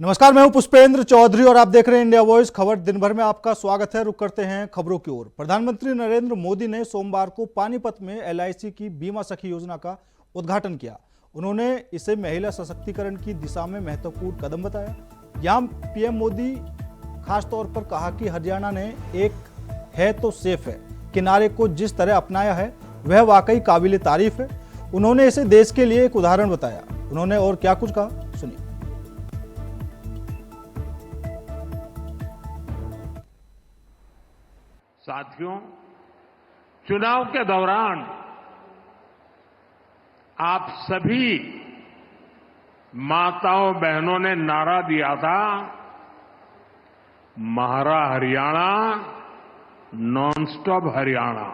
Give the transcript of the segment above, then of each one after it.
नमस्कार, मैं हूं पुष्पेंद्र चौधरी और आप देख रहे हैं इंडिया वॉइस खबर। दिन भर में आपका स्वागत है। रुक करते हैं खबरों की ओर। प्रधानमंत्री नरेंद्र मोदी ने सोमवार को पानीपत में एलआईसी की बीमा सखी योजना का उद्घाटन किया। उन्होंने इसे महिला सशक्तिकरण की दिशा में महत्वपूर्ण कदम बताया। यहां पीएम मोदी खासतौर पर कहा कि हरियाणा ने एक है तो सेफ है के नारे को जिस तरह अपनाया है वह वाकई काबिले तारीफ है। उन्होंने इसे देश के लिए एक उदाहरण बताया। उन्होंने और क्या कुछ कहा, सुनिए। साथियों, चुनाव के दौरान आप सभी माताओं बहनों ने नारा दिया था, महारा हरियाणा, नॉन स्टॉप हरियाणा।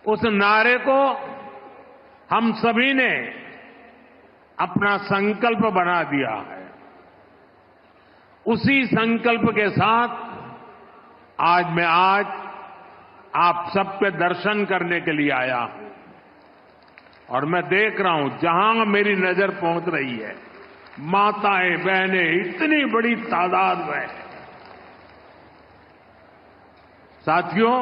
उस नारे को हम सभी ने अपना संकल्प बना दिया है। उसी संकल्प के साथ मैं आज आप सबके दर्शन करने के लिए आया हूं और मैं देख रहा हूं जहां मेरी नजर पहुंच रही है, माताएं बहनें इतनी बड़ी तादाद में। साथियों,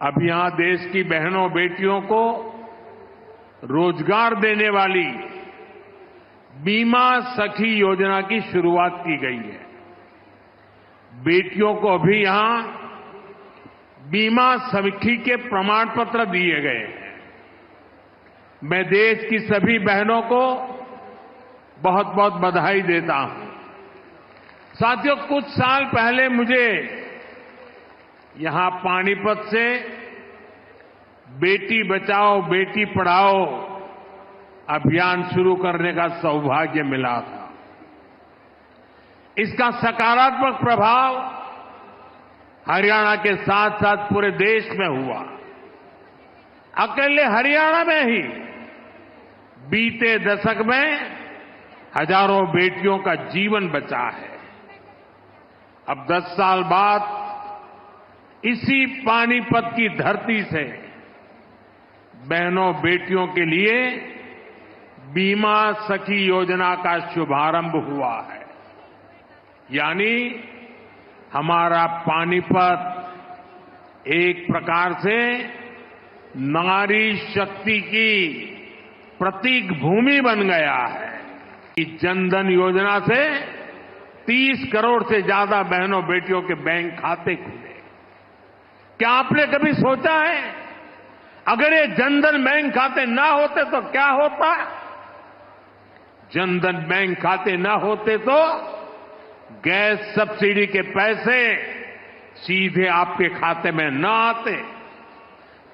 अब यहां देश की बहनों बेटियों को रोजगार देने वाली बीमा सखी योजना की शुरुआत की गई है। बेटियों को अभी यहां बीमा सखी के प्रमाण पत्र दिए गए हैं। मैं देश की सभी बहनों को बहुत बहुत बधाई देता हूं। साथियों, कुछ साल पहले मुझे यहां पानीपत से बेटी बचाओ बेटी पढ़ाओ अभियान शुरू करने का सौभाग्य मिला था। इसका सकारात्मक प्रभाव हरियाणा के साथ साथ पूरे देश में हुआ। अकेले हरियाणा में ही बीते दशक में हजारों बेटियों का जीवन बचा है। अब 10 साल बाद इसी पानीपत की धरती से बहनों बेटियों के लिए बीमा सखी योजना का शुभारंभ हुआ है। यानी हमारा पानीपत एक प्रकार से नारी शक्ति की प्रतीक भूमि बन गया है। जनधन योजना से 30 करोड़ से ज्यादा बहनों बेटियों के बैंक खाते खुले। क्या आपने कभी सोचा है अगर ये जनधन बैंक खाते ना होते तो क्या होता? जनधन बैंक खाते ना होते तो गैस सब्सिडी के पैसे सीधे आपके खाते में न आते,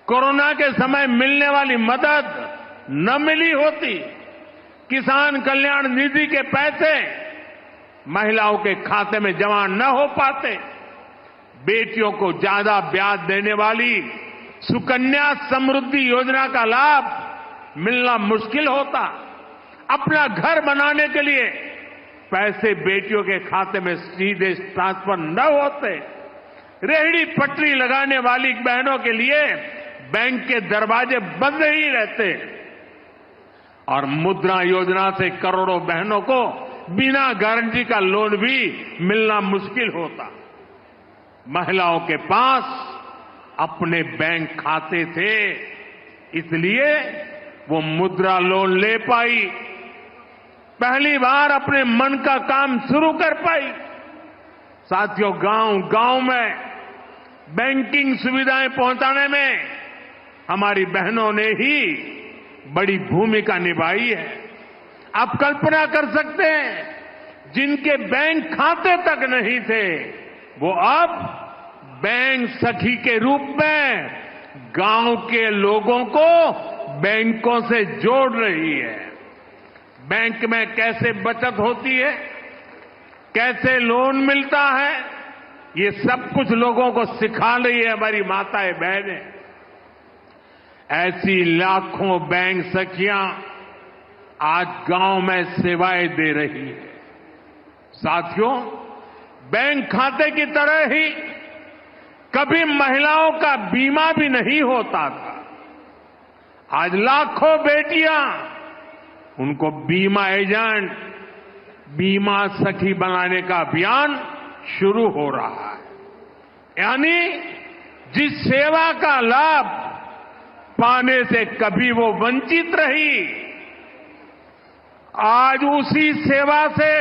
कोरोना के समय मिलने वाली मदद न मिली होती, किसान कल्याण निधि के पैसे महिलाओं के खाते में जमा न हो पाते, बेटियों को ज्यादा ब्याज देने वाली सुकन्या समृद्धि योजना का लाभ मिलना मुश्किल होता, अपना घर बनाने के लिए पैसे बेटियों के खाते में सीधे ट्रांसफर न होते, रेहड़ी पटरी लगाने वाली बहनों के लिए बैंक के दरवाजे बंद ही रहते और मुद्रा योजना से करोड़ों बहनों को बिना गारंटी का लोन भी मिलना मुश्किल होता। महिलाओं के पास अपने बैंक खाते थे, इसलिए वो मुद्रा लोन ले पाई, पहली बार अपने मन का काम शुरू कर पाई। साथियों, गांव-गांव में बैंकिंग सुविधाएं पहुंचाने में हमारी बहनों ने ही बड़ी भूमिका निभाई है। आप कल्पना कर सकते हैं, जिनके बैंक खाते तक नहीं थे वो अब बैंक सखी के रूप में गांव के लोगों को बैंकों से जोड़ रही है। बैंक में कैसे बचत होती है, कैसे लोन मिलता है, ये सब कुछ लोगों को सिखा रही है हमारी माताएं बहनें। ऐसी लाखों बैंक सखियां आज गांव में सेवाएं दे रही है। साथियों, बैंक खाते की तरह ही कभी महिलाओं का बीमा भी नहीं होता था। आज लाखों बेटियां उनको बीमा एजेंट बीमा सखी बनाने का अभियान शुरू हो रहा है। यानी जिस सेवा का लाभ पाने से कभी वो वंचित रही, आज उसी सेवा से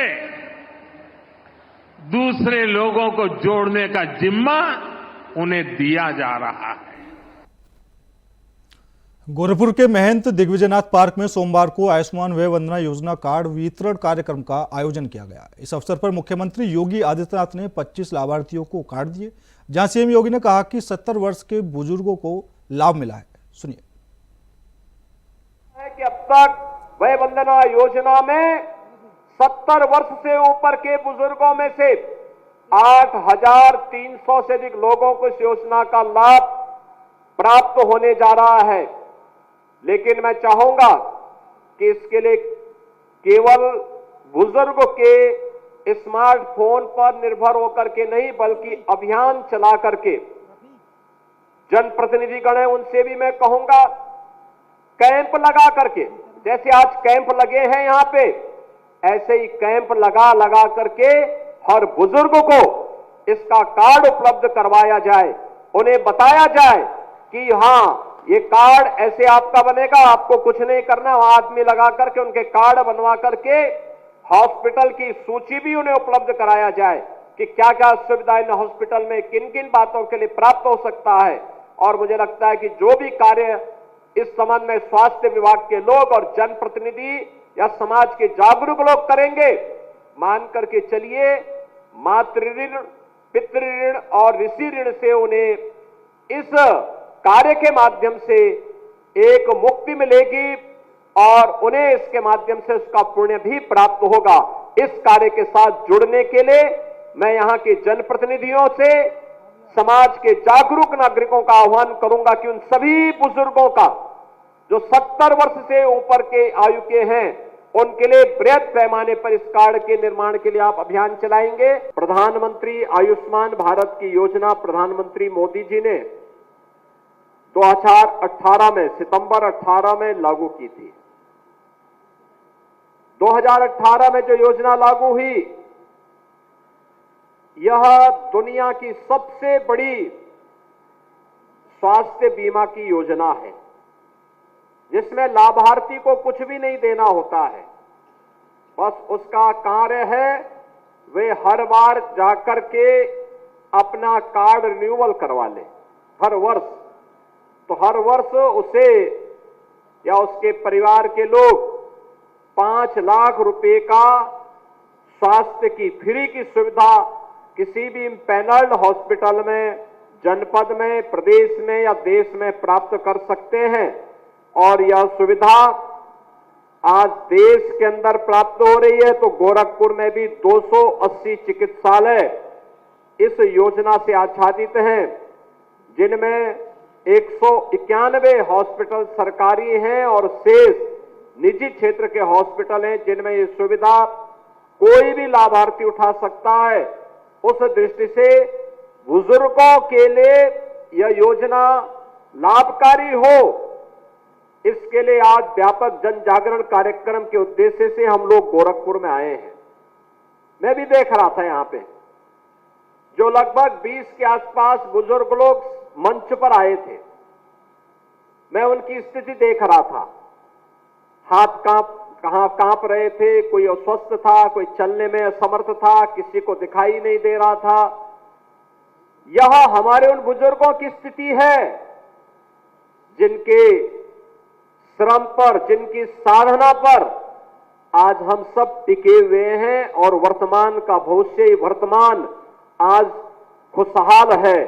दूसरे लोगों को जोड़ने का जिम्मा उन्हें दिया जा रहा है। गोरखपुर के महंत दिग्विजयनाथ पार्क में सोमवार को आयुष्मान वय वंदना योजना कार्ड वितरण कार्यक्रम का आयोजन किया गया। इस अवसर पर मुख्यमंत्री योगी आदित्यनाथ ने 25 लाभार्थियों को कार्ड दिए, जहां सीएम योगी ने कहा कि 70 वर्ष के बुजुर्गों को लाभ मिला है। सुनिए। कि अब तक वय वंदना योजना में 70 वर्ष से ऊपर के बुजुर्गों में से 8,300 से अधिक लोगों को इस योजना का लाभ प्राप्त होने जा रहा है। लेकिन मैं चाहूंगा कि इसके लिए केवल बुजुर्ग के स्मार्टफोन पर निर्भर होकर के नहीं, बल्कि अभियान चला करके जनप्रतिनिधिगण है उनसे भी मैं कहूंगा कैंप लगा करके, जैसे आज कैंप लगे हैं यहां पे, ऐसे ही कैंप लगा करके हर बुजुर्ग को इसका कार्ड उपलब्ध करवाया जाए। उन्हें बताया जाए कि हां ये कार्ड ऐसे आपका बनेगा, आपको कुछ नहीं करना, आदमी लगा करके उनके कार्ड बनवा करके हॉस्पिटल की सूची भी उन्हें उपलब्ध कराया जाए कि क्या क्या सुविधाएं हॉस्पिटल में किन किन बातों के लिए प्राप्त हो सकता है। और मुझे लगता है कि जो भी कार्य इस संबंध में स्वास्थ्य विभाग के लोग और जनप्रतिनिधि या समाज के जागरूक लोग करेंगे, मान करके चलिए मातृ ऋण, पितृ ऋण और ऋषि ऋण से उन्हें इस कार्य के माध्यम से एक मुक्ति मिलेगी और उन्हें इसके माध्यम से उसका पुण्य भी प्राप्त होगा। इस कार्य के साथ जुड़ने के लिए मैं यहां के जनप्रतिनिधियों से, समाज के जागरूक नागरिकों का आह्वान करूंगा कि उन सभी बुजुर्गों का जो 70 वर्ष से ऊपर के आयु के हैं, उनके लिए बृहद पैमाने पर इस कार्ड के निर्माण के लिए आप अभियान चलाएंगे। प्रधानमंत्री आयुष्मान भारत की योजना प्रधानमंत्री मोदी जी ने 2018 में, सितंबर 18 में लागू की थी। 2018 में जो योजना लागू हुई, यह दुनिया की सबसे बड़ी स्वास्थ्य बीमा की योजना है, जिसमें लाभार्थी को कुछ भी नहीं देना होता है। बस उसका कार्य है वे हर बार जाकर के अपना कार्ड रिन्यूअल करवा ले हर वर्ष। तो हर वर्ष उसे या उसके परिवार के लोग 5 लाख रुपए का स्वास्थ्य की फ्री की सुविधा किसी भी पैनल्ड हॉस्पिटल में, जनपद में, प्रदेश में या देश में प्राप्त कर सकते हैं। और यह सुविधा आज देश के अंदर प्राप्त हो रही है। तो गोरखपुर में भी 280 चिकित्सालय इस योजना से आच्छादित हैं, जिनमें 191 हॉस्पिटल सरकारी हैं और शेष निजी क्षेत्र के हॉस्पिटल हैं, जिनमें ये सुविधा कोई भी लाभार्थी उठा सकता है। उस दृष्टि से बुजुर्गों के लिए यह योजना लाभकारी हो, इसके लिए आज व्यापक जन जागरण कार्यक्रम के उद्देश्य से हम लोग गोरखपुर में आए हैं। मैं भी देख रहा था यहां पे जो लगभग 20 के आसपास बुजुर्ग लोग मंच पर आए थे। मैं उनकी स्थिति देख रहा था, हाथ कांप रहे थे, कोई अस्वस्थ था, कोई चलने में असमर्थ था, किसी को दिखाई नहीं दे रहा था। यह हमारे उन बुजुर्गों की स्थिति है जिनके श्रम पर, जिनकी साधना पर आज हम सब टिके हुए हैं और वर्तमान का भविष्य, वर्तमान आज खुशहाल है।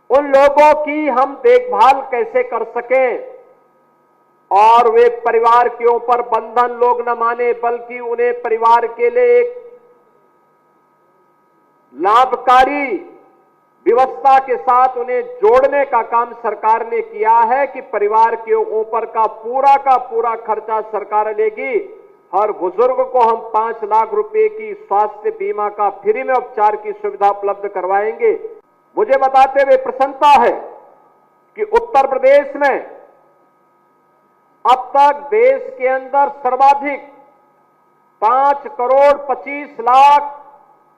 उन लोगों की हम देखभाल कैसे कर सकें और वे परिवार के ऊपर बंधन लोग न माने, बल्कि उन्हें परिवार के लिए एक लाभकारी व्यवस्था के साथ उन्हें जोड़ने का काम सरकार ने किया है कि परिवार के ऊपर का पूरा खर्चा सरकार लेगी। हर बुजुर्ग को हम 5 लाख रुपए की स्वास्थ्य बीमा का फ्री में उपचार की सुविधा उपलब्ध करवाएंगे। मुझे बताते हुए प्रसन्नता है कि उत्तर प्रदेश में अब तक देश के अंदर सर्वाधिक 5,25,00,000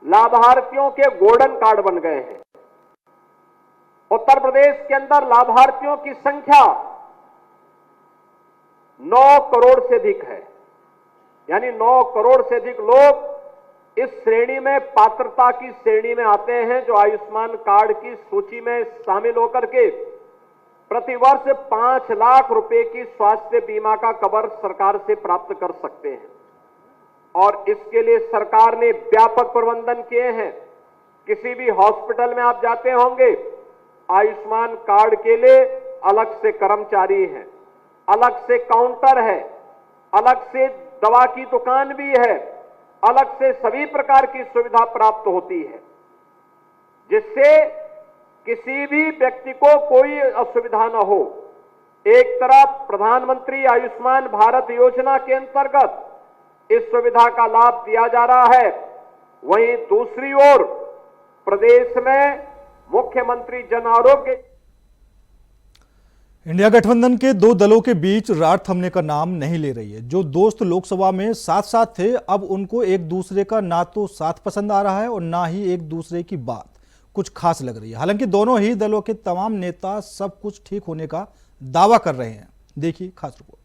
लाभार्थियों के गोल्डन कार्ड बन गए हैं। उत्तर प्रदेश के अंदर लाभार्थियों की संख्या 9 करोड़ से अधिक है, यानी 9 करोड़ से अधिक लोग इस श्रेणी में, पात्रता की श्रेणी में आते हैं, जो आयुष्मान कार्ड की सूची में शामिल होकर के प्रतिवर्ष 5 लाख रुपए की स्वास्थ्य बीमा का कवर सरकार से प्राप्त कर सकते हैं। और इसके लिए सरकार ने व्यापक प्रबंधन किए हैं। किसी भी हॉस्पिटल में आप जाते होंगे, आयुष्मान कार्ड के लिए अलग से कर्मचारी है, अलग से काउंटर है, अलग से दवा की दुकान भी है, अलग से सभी प्रकार की सुविधा प्राप्त होती है, जिससे किसी भी व्यक्ति को कोई असुविधा न हो। एक तरफ प्रधानमंत्री आयुष्मान भारत योजना के अंतर्गत इस सुविधा का लाभ दिया जा रहा है, वहीं दूसरी ओर प्रदेश में मुख्यमंत्री जन आरोग्य। इंडिया गठबंधन के दो दलों के बीच रार थमने का नाम नहीं ले रही है। जो दोस्त लोकसभा में साथ साथ थे, अब उनको एक दूसरे का ना तो साथ पसंद आ रहा है और ना ही एक दूसरे की बात कुछ खास लग रही है। हालांकि दोनों ही दलों के तमाम नेता सब कुछ ठीक होने का दावा कर रहे हैं। देखिए खास रिपोर्ट।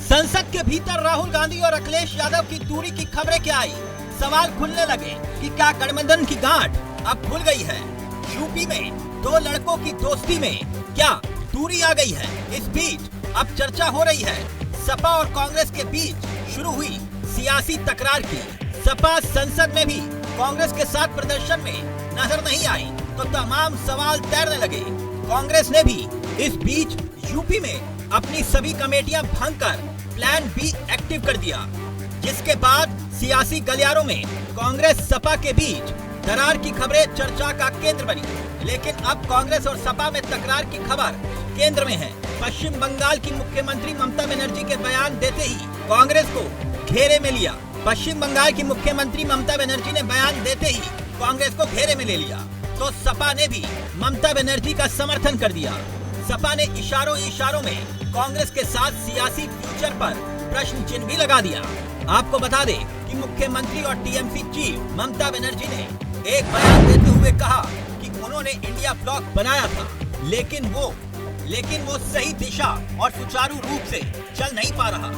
संसद के भीतर राहुल गांधी और अखिलेश यादव की दूरी की खबरें क्या आई? सवाल खुलने लगे कि क्या गठबंधन की गांठ अब खुल गई है? यूपी में दो लड़कों की दोस्ती में क्या दूरी आ गई है? इस बीच अब चर्चा हो रही है सपा और कांग्रेस के बीच शुरू हुई सियासी तकरार की। सपा संसद में भी कांग्रेस के साथ प्रदर्शन में नजर नहीं आई तो तमाम सवाल तैरने लगे। कांग्रेस ने भी इस बीच यूपी में अपनी सभी कमेटियां भंग कर प्लान बी एक्टिव कर दिया, जिसके बाद सियासी गलियारों में कांग्रेस सपा के बीच दरार की खबरें चर्चा का केंद्र बनी। लेकिन अब कांग्रेस और सपा में तकरार की खबर केंद्र में है। पश्चिम बंगाल की मुख्यमंत्री ममता बनर्जी के बयान देते ही कांग्रेस को घेरे में लिया। पश्चिम बंगाल की मुख्यमंत्री ममता बनर्जी ने बयान देते ही कांग्रेस को घेरे में ले लिया तो सपा ने भी ममता बनर्जी का समर्थन कर दिया। सपा ने इशारों में कांग्रेस के साथ सियासी फ्यूचर पर प्रश्न चिन्ह भी लगा दिया। आपको बता दें कि मुख्यमंत्री और टीएमसी चीफ ममता बनर्जी ने एक बयान देते हुए कहा कि उन्होंने इंडिया ब्लॉक बनाया था, लेकिन वो सही दिशा और सुचारू रूप से चल नहीं पा रहा।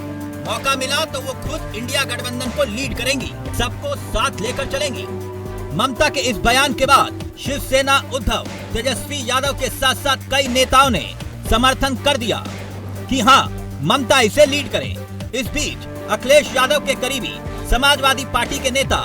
मौका मिला तो वो खुद इंडिया गठबंधन को लीड करेंगी, सबको साथ लेकर चलेंगी। ममता के इस बयान के बाद शिवसेना उद्धव तेजस्वी यादव के साथ साथ कई नेताओं ने समर्थन कर दिया कि हाँ, ममता इसे लीड करें। इस बीच अखिलेश यादव के करीबी समाजवादी पार्टी के नेता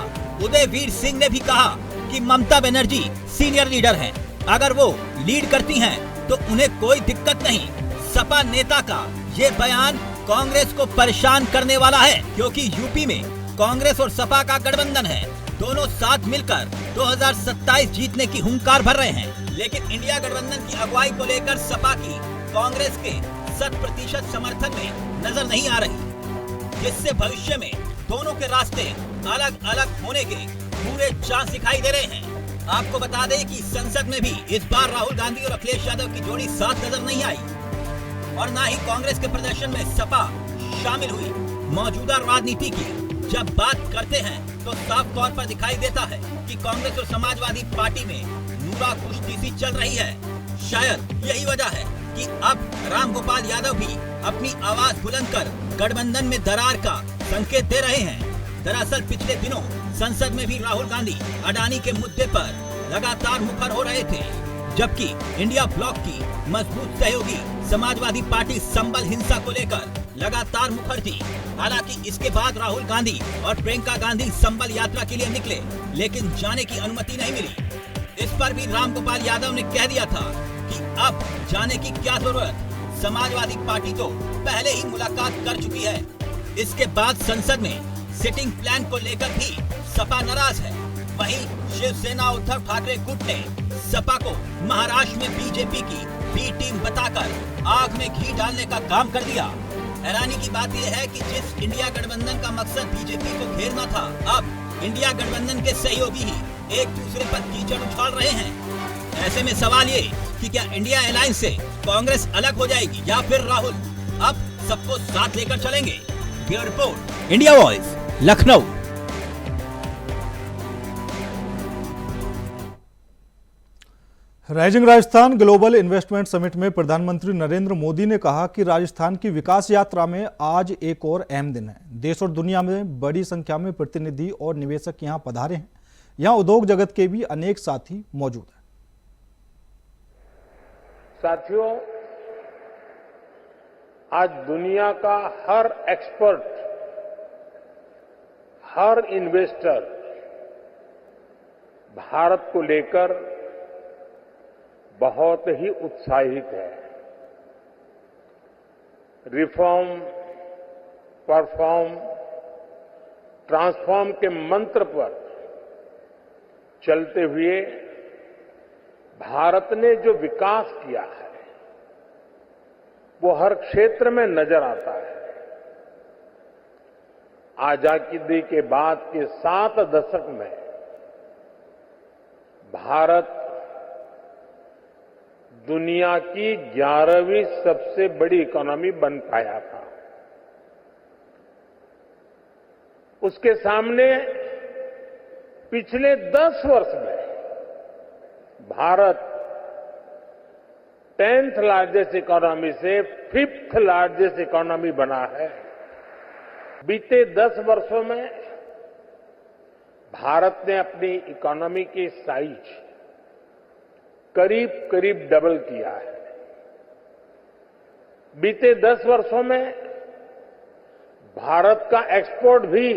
उदयवीर सिंह ने भी कहा कि ममता बनर्जी सीनियर लीडर हैं, अगर वो लीड करती हैं तो उन्हें कोई दिक्कत नहीं। सपा नेता का ये बयान कांग्रेस को परेशान करने वाला है, क्योंकि यूपी में कांग्रेस और सपा का गठबंधन है। दोनों साथ मिलकर 2027 जीतने की हुंकार भर रहे हैं, लेकिन इंडिया गठबंधन की अगुवाई को लेकर सपा की कांग्रेस के 100% समर्थन में नजर नहीं आ रही, जिससे भविष्य में दोनों के रास्ते अलग अलग होने के पूरे चांस दिखाई दे रहे हैं। आपको बता दें कि संसद में भी इस बार राहुल गांधी और अखिलेश यादव की जोड़ी साथ नजर नहीं आई और न ही कांग्रेस के प्रदर्शन में सपा शामिल हुई। मौजूदा राजनीति की जब बात करते हैं तो साफ तौर पर दिखाई देता है कि कांग्रेस और समाजवादी पार्टी में नूरा कुश्ती सी चल रही है। शायद यही वजह है कि अब रामगोपाल यादव भी अपनी आवाज बुलंद कर गठबंधन में दरार का संकेत दे रहे हैं। दरअसल पिछले दिनों संसद में भी राहुल गांधी अडानी के मुद्दे पर लगातार मुखर हो रहे थे, जबकि इंडिया ब्लॉक की मजबूत सहयोगी समाजवादी पार्टी संबल हिंसा को लेकर लगातार मुखर थी। हालांकि इसके बाद राहुल गांधी और प्रियंका गांधी संबल यात्रा के लिए निकले, लेकिन जाने की अनुमति नहीं मिली। इस पर भी रामगोपाल यादव ने कह दिया था कि अब जाने की क्या जरूरत, समाजवादी पार्टी तो पहले ही मुलाकात कर चुकी है। इसके बाद संसद में सिटिंग प्लान को लेकर भी सपा नाराज है। वहीं शिवसेना उद्धव ठाकरे गुट ने सपा को महाराष्ट्र में बीजेपी की बी टीम बताकर आग में घी डालने का काम कर दिया। हैरानी की बात यह है कि जिस इंडिया गठबंधन का मकसद बीजेपी को घेरना था, अब इंडिया गठबंधन के सहयोगी ही एक दूसरे पर कीचड़ उछाल रहे हैं। ऐसे में सवाल ये कि क्या इंडिया अलायंस से कांग्रेस अलग हो जाएगी या फिर राहुल अब सबको साथ लेकर चलेंगे। Bureau report, India voice, Lucknow. Rising Rajasthan global investment summit में प्रधानमंत्री नरेंद्र मोदी ने कहा कि राजस्थान की विकास यात्रा में आज एक और अहम दिन है। देश और दुनिया में बड़ी संख्या में प्रतिनिधि और निवेशक यहां पधारे हैं। यहां उद्योग जगत के भी अनेक साथी मौजूद हैं। साथियों, आज दुनिया का हर एक्सपर्ट, हर इन्वेस्टर भारत को लेकर बहुत ही उत्साहित है। रिफॉर्म, परफॉर्म, ट्रांसफॉर्म के मंत्र पर चलते हुए भारत ने जो विकास किया है वो हर क्षेत्र में नजर आता है। आजादी के बाद के 7 दशक में भारत दुनिया की 11वीं सबसे बड़ी इकोनॉमी बन पाया था। उसके सामने पिछले 10 वर्ष में भारत 10th लार्जेस्ट इकोनॉमी से 5th लार्जेस्ट इकोनॉमी बना है। बीते 10 वर्षों में भारत ने अपनी इकोनॉमी की साइज करीब करीब डबल किया है। बीते 10 वर्षों में भारत का एक्सपोर्ट भी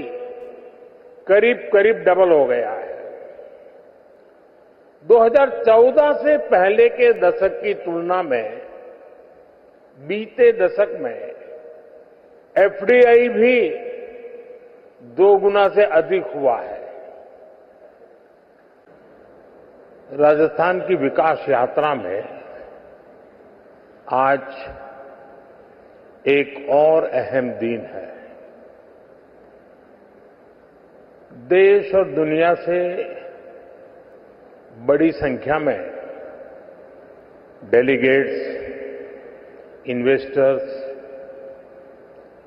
करीब करीब डबल हो गया है। 2014 से पहले के दशक की तुलना में बीते दशक में एफडीआई भी 2 गुना से अधिक हुआ है। राजस्थान की विकास यात्रा में आज एक और अहम दिन है। देश और दुनिया से बड़ी संख्या में डेलीगेट्स, इन्वेस्टर्स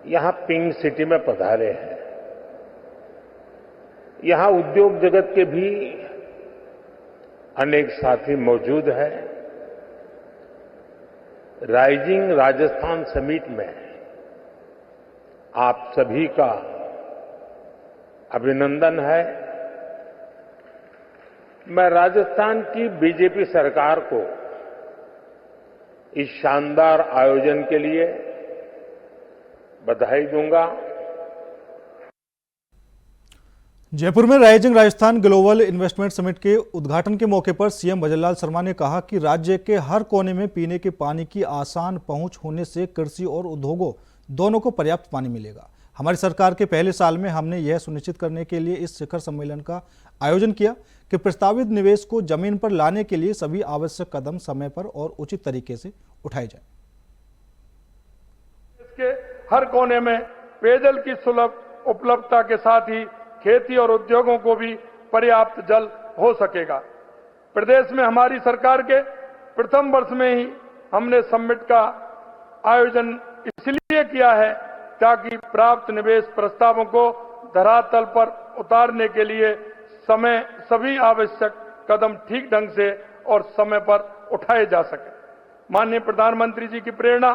यहां पिंक सिटी में पधारे हैं। यहां उद्योग जगत के भी अनेक साथी मौजूद हैं। राइजिंग राजस्थान समिट में आप सभी का अभिनंदन है। मैं राजस्थान की बीजेपी सरकार को इस शानदार आयोजन के लिए बधाई दूंगा। जयपुर में rising Rajasthan global investment summit के उद्घाटन के मौके पर सीएम भजनलाल शर्मा ने कहा कि राज्य के हर कोने में पीने के पानी की आसान पहुंच होने से कृषि और उद्योगों दोनों को पर्याप्त पानी मिलेगा। हमारी सरकार के पहले साल में हमने यह सुनिश्चित करने के लिए इस शिखर सम्मेलन का आयोजन किया कि प्रस्तावित निवेश को जमीन पर लाने के लिए सभी आवश्यक कदम समय पर और उचित तरीके से उठाए जाएं। इसके हर कोने में पेयजल की सुलभ उपलब्धता के साथ ही खेती और उद्योगों को भी पर्याप्त जल हो सकेगा। प्रदेश में हमारी सरकार के प्रथम वर्ष में ही हमने समिट का आयोजन इसलिए किया है ताकि प्राप्त निवेश प्रस्तावों को धरातल पर उतारने के लिए सभी आवश्यक कदम ठीक ढंग से और समय पर उठाए जा सके। माननीय प्रधानमंत्री जी की प्रेरणा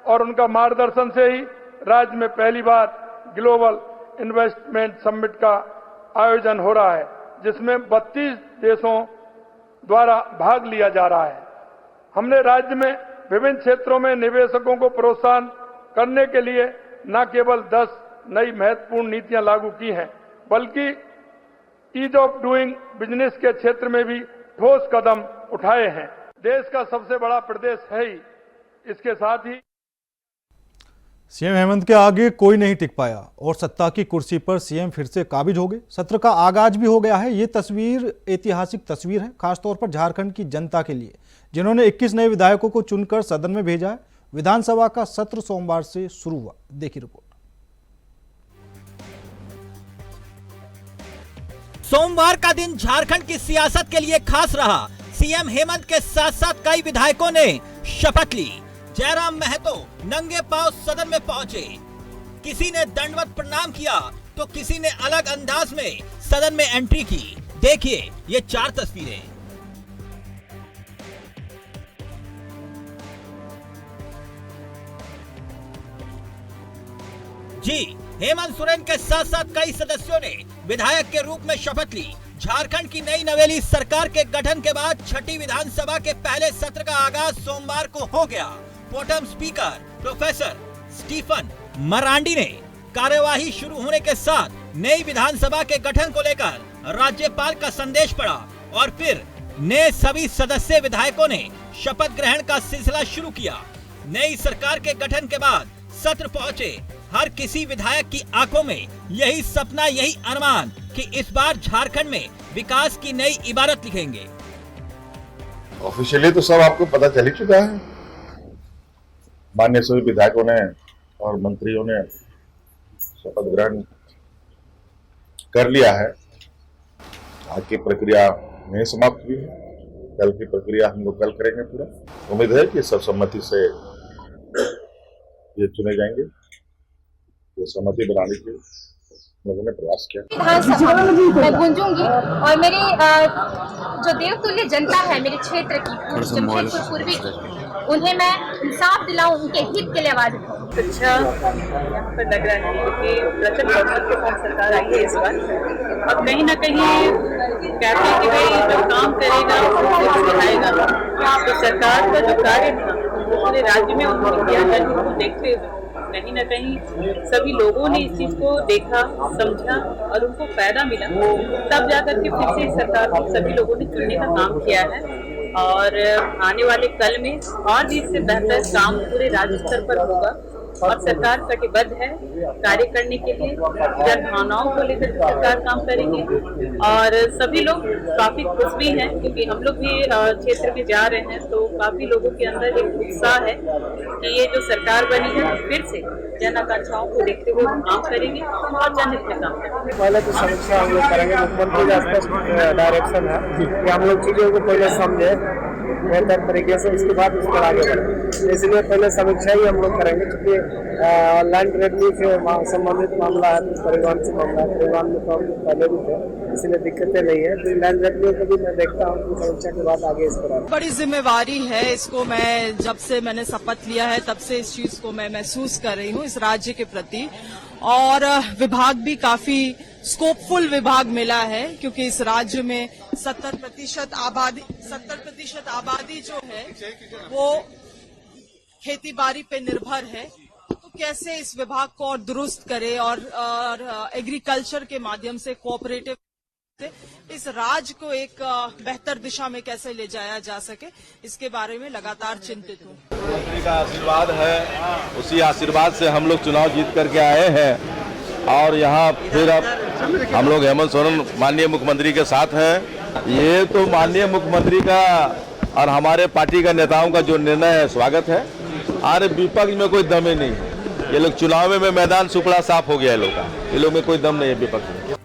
और उनका मार्गदर्शन से ही राज्य में पहली बार ग्लोबल इन्वेस्टमेंट समिट का आयोजन हो रहा है, जिसमें 32 देशों द्वारा भाग लिया जा रहा है। हमने राज्य में विभिन्न क्षेत्रों में निवेशकों को प्रोत्साहन करने के लिए न केवल 10 नई महत्वपूर्ण नीतियां लागू की हैं, बल्कि ईज ऑफ डूइंग बिजनेस के क्षेत्र में भी ठोस कदम उठाए हैं। देश का सबसे बड़ा प्रदेश है ही, इसके साथ ही सीएम हेमंत के आगे कोई नहीं टिक पाया और सत्ता की कुर्सी पर सीएम फिर से काबिज हो गए। सत्र का आगाज भी हो गया है। ये तस्वीर ऐतिहासिक तस्वीर है, खासतौर पर झारखंड की जनता के लिए, जिन्होंने 21 नए विधायकों को चुनकर सदन में भेजा है। विधानसभा का सत्र सोमवार से शुरू हुआ। देखिए रिपोर्ट। सोमवार का दिन झारखंड की सियासत के लिए खास रहा। सीएम हेमंत के साथ साथ कई विधायकों ने शपथ ली। जयराम महतो नंगे पांव सदन में पहुंचे। किसी ने दंडवत प्रणाम किया तो किसी ने अलग अंदाज में सदन में एंट्री की। देखिए ये 4 तस्वीरें। जी, हेमंत सोरेन के साथ साथ कई सदस्यों ने विधायक के रूप में शपथ ली। झारखंड की नई नवेली सरकार के गठन के बाद छठी विधानसभा के पहले सत्र का आगाज सोमवार को हो गया। Protem speaker professor Stephen Marandi ने कार्यवाही शुरू होने के साथ नई विधानसभा के गठन को लेकर राज्यपाल का संदेश पढ़ा और फिर नए सभी सदस्य विधायकों ने शपथ ग्रहण का सिलसिला शुरू किया। नई सरकार के गठन के बाद सत्र पहुंचे हर किसी विधायक की आंखों में यही सपना, यही अरमान कि इस बार झारखंड में विकास की नई इबारत लिखेंगे। ऑफिशियली तो सब आपको पता चल ही चुका है। माननीय सभी विधायकों ने और मंत्रियों ने शपथ ग्रहण कर लिया है। आज की प्रक्रिया नहीं समाप्त हुई है, कल की प्रक्रिया हम लोग कल करेंगे। पूरा उम्मीद है कि सर्वसम्मति से ये चुने जाएंगे। ये सहमति बनाने के लोगों ने प्रयास किया। विधानसभा मैं गूंजूंगी और मेरी जो देवतुल्य जनता है मेरे क्षेत्र की, जमशेदपुर पूर्वी की, उन्हें मैं इंसाफ दिलाऊं, उनके हित के लिए आवाज उठाऊं। अच्छा यहाँ पर लग रहा है कि प्रचंड बहुमत के साथ सरकार आई है इस बार। अब कहीं ना कहीं कहते हैं कि भाई जो काम करेगा वो दिखाएगा। तो सरकार का जो कार्य था पूरे राज्य में उन्होंने किया है, जिसको देखते हुए कहीं ना कहीं सभी लोगों ने इस चीज को देखा, समझा और उनको फायदा मिला। तब जाकर के फिर से सरकार को सभी लोगों ने चुनने का काम किया है और आने वाले कल में और भी इससे बेहतर काम पूरे राज्य स्तर पर होगा। और सरकार कटिबद्ध है कार्य करने के लिए। जन भावनाओं को लेकर सरकार काम करेंगे और सभी लोग काफी खुश भी हैं क्योंकि हम लोग भी क्षेत्र में जा रहे हैं तो काफी लोगों के अंदर एक उत्साह है कि ये जो सरकार बनी है फिर से जन आकांक्षाओं को देखते हुए काम करेंगे और जनहित में काम करेंगे। पहले तो समीक्षा हम लोग करेंगे। मुख्यमंत्री का स्पष्ट डायरेक्शन है कि हम लोग चीजों को पहले समझे बेहतर तरीके से, उसके बाद उस पर आगे बढ़े। इसलिए पहले समीक्षा ही हम लोग करेंगे क्योंकि लैंड रेवेन्यू से संबंधित मामला है, परिवहन से मामला है। परिवहन में तो पहले भी थे, इसलिए दिक्कतें नहीं है। तो लैंड रेवेन्यू को भी मैं देखता हूँ समीक्षा के बाद आगे इस पर। बड़ी जिम्मेवारी है, इसको मैं जब से मैंने शपथ लिया है तब से इस चीज को मैं महसूस कर रही हूँ इस राज्य के प्रति। और विभाग भी काफी स्कोपफुल विभाग मिला है क्योंकि इस राज्य में 70% आबादी जो है वो खेती बाड़ी पे निर्भर है। तो कैसे इस विभाग को और दुरुस्त करे और एग्रीकल्चर के माध्यम से कोऑपरेटिव इस राज्य को एक बेहतर दिशा में कैसे ले जाया जा सके, इसके बारे में लगातार चिंतित हूँ। मुख्यमंत्री का आशीर्वाद है, उसी आशीर्वाद से हम लोग चुनाव जीत करके आए हैं और यहाँ फिर अब हम लोग हेमंत सोरेन माननीय मुख्यमंत्री के साथ हैं। ये तो माननीय मुख्यमंत्री का और हमारे पार्टी का नेताओं का जो निर्णय है स्वागत है। और विपक्ष में कोई दम ही नहीं है। ये लोग चुनाव में मैदान सुपड़ा साफ हो गया है लोग का, ये लोग में कोई दम नहीं है विपक्ष में।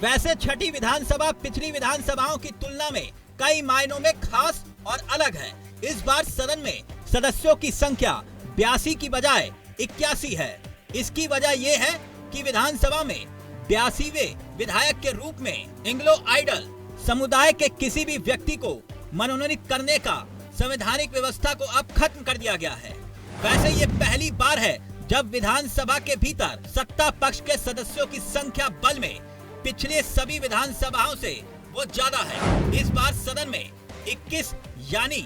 वैसे छठी विधानसभा पिछली विधानसभाओं की तुलना में कई मायनों में खास और अलग है। इस बार सदन में सदस्यों की संख्या 82 की बजाय 81 है। इसकी वजह ये है कि विधानसभा में 82वें विधायक के रूप में एंग्लो आइडल समुदाय के किसी भी व्यक्ति को मनोनीत करने का संवैधानिक व्यवस्था को अब खत्म कर दिया गया है। वैसे ये पहली बार है जब विधानसभा के भीतर सत्ता पक्ष के सदस्यों की संख्या बल में पिछले सभी विधानसभाओं से वो ज्यादा है। इस बार सदन में 21 यानी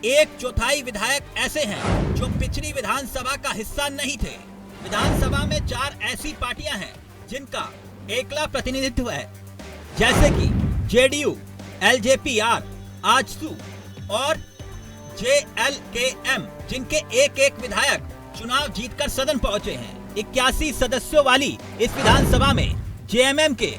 1/4 विधायक ऐसे हैं जो पिछली विधानसभा का हिस्सा नहीं थे। विधानसभा में 4 ऐसी पार्टियां हैं जिनका एकला प्रतिनिधित्व है, जैसे कि जेडीयू, एलजेपी-आर, आजसू और जेएलकेएम, जिनके एक विधायक चुनाव जीतकर सदन पहुंचे हैं। 81 सदस्यों वाली इस विधानसभा में जेएमएम के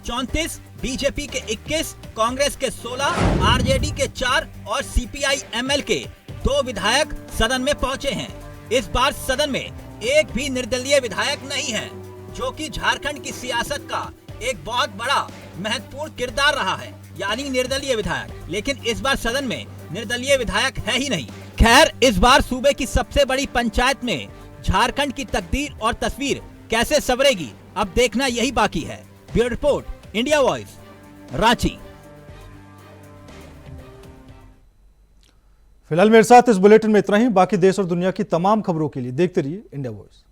34, बीजेपी के 21, कांग्रेस के 16, आरजेडी के 4 और सीपीआई-एमएल के 2 विधायक सदन में पहुंचे हैं। इस बार सदन में एक भी निर्दलीय विधायक नहीं है, जो कि झारखंड की सियासत का एक बहुत बड़ा महत्वपूर्ण किरदार रहा है, यानी निर्दलीय विधायक। लेकिन इस बार सदन में निर्दलीय विधायक है ही नहीं। खैर, इस बार सूबे की सबसे बड़ी पंचायत में झारखंड की तकदीर और तस्वीर कैसे संवरेगी, अब देखना यही बाकी है। Bureau report, India voice, Ranchi. फिलहाल मेरे साथ इस बुलेटिन में इतना ही। बाकी देश और दुनिया की तमाम खबरों के लिए देखते रहिए इंडिया वॉइस।